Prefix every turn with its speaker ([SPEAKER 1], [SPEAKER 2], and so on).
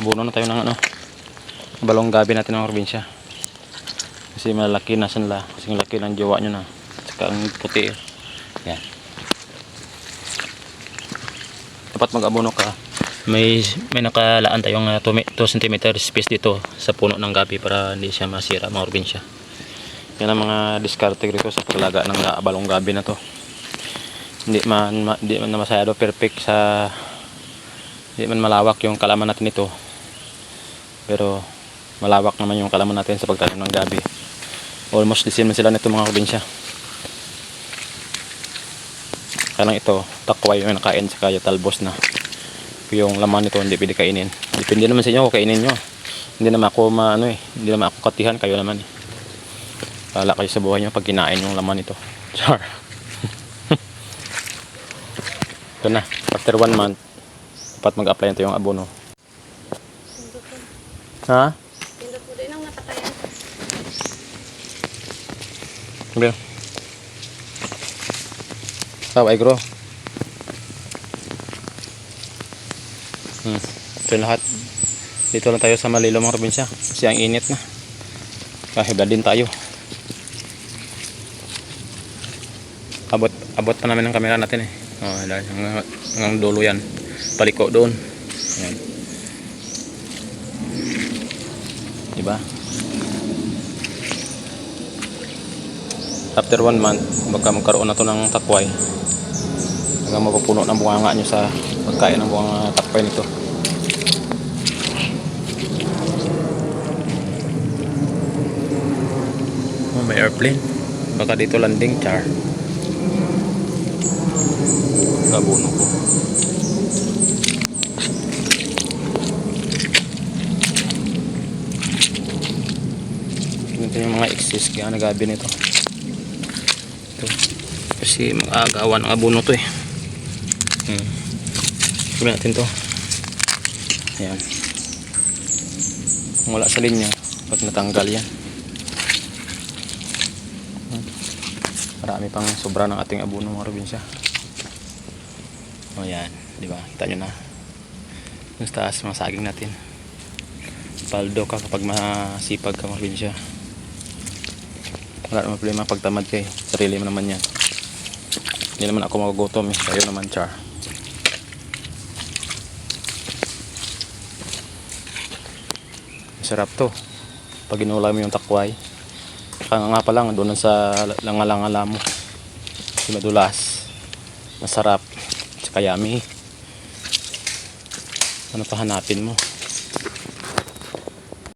[SPEAKER 1] Abuno na tayo ng ano, balong gabi natin ng probinsya. Kasi malaki na sanla. Kasi laki ng jowa nyo na. Saka ang puti. Yan. Dapat mag-abono ka. May nakalaan tayong 2 cm space dito sa puno ng gabi para hindi siya masira mga probinsya. Yan ang mga diskarte rito sa paglaga ng balong gabi na to. Hindi man masyado perfect sa, hindi man malawak yung kalaman natin ito, pero malawak naman yung kalaman natin sa pagtanim ng gabi. Almost the same sila nito mga probinsya. Kaya ito takway yung nakain sa kaya talbos na. Yung laman nito hindi pwede kainin. Depende naman sa inyo kung kainin nyo. Hindi naman ako hindi naman ako katihan, kayo naman Pala kayo sa buhay nyo pag kinain yung laman nito. Char. Ito na, after 1 month dapat mag-apply nito yung abono. Ha?
[SPEAKER 2] Hindi po din ang natakayan.
[SPEAKER 1] Sabi. Ay grow. Ito yung lahat. Dito lang tayo sa Malilo mga probinsya. Kasi ang init na. Kahibla din tayo. Abot pa namin ng camera natin hanggang dulo yan. Paliko doon. Ayan. Diba? After 1 month, baka magkaroon na to ng takway. Hanggang mapupuno ng bunganga nyo sa pagkain ng buwang takway nito. Oh, may airplane. Baka dito landing, char. Gabuno ko. Ito yung mga excess kaya nagabi nito. Ito. Kasi mag-agawan ang abono to Sabi natin to. Ayan. Wala sa linya pag natanggal yan. Marami pang sobra ng ating abono mga probinsya. O yan, di ba? Kita nyo na. Yung taas mga saging natin. Paldo ka kapag masipag ka mga probinsya. Wala naman problema pag tamad ka Sarili mo naman yan. Hindi naman ako magugutom Kayo naman, char. Masarap to. Pag inulay mo yung takway. Kaya nga pa lang, doon sa langalangala mo. Kasi madulas. Masarap. Tsaka yummy. Ano pa hanapin mo?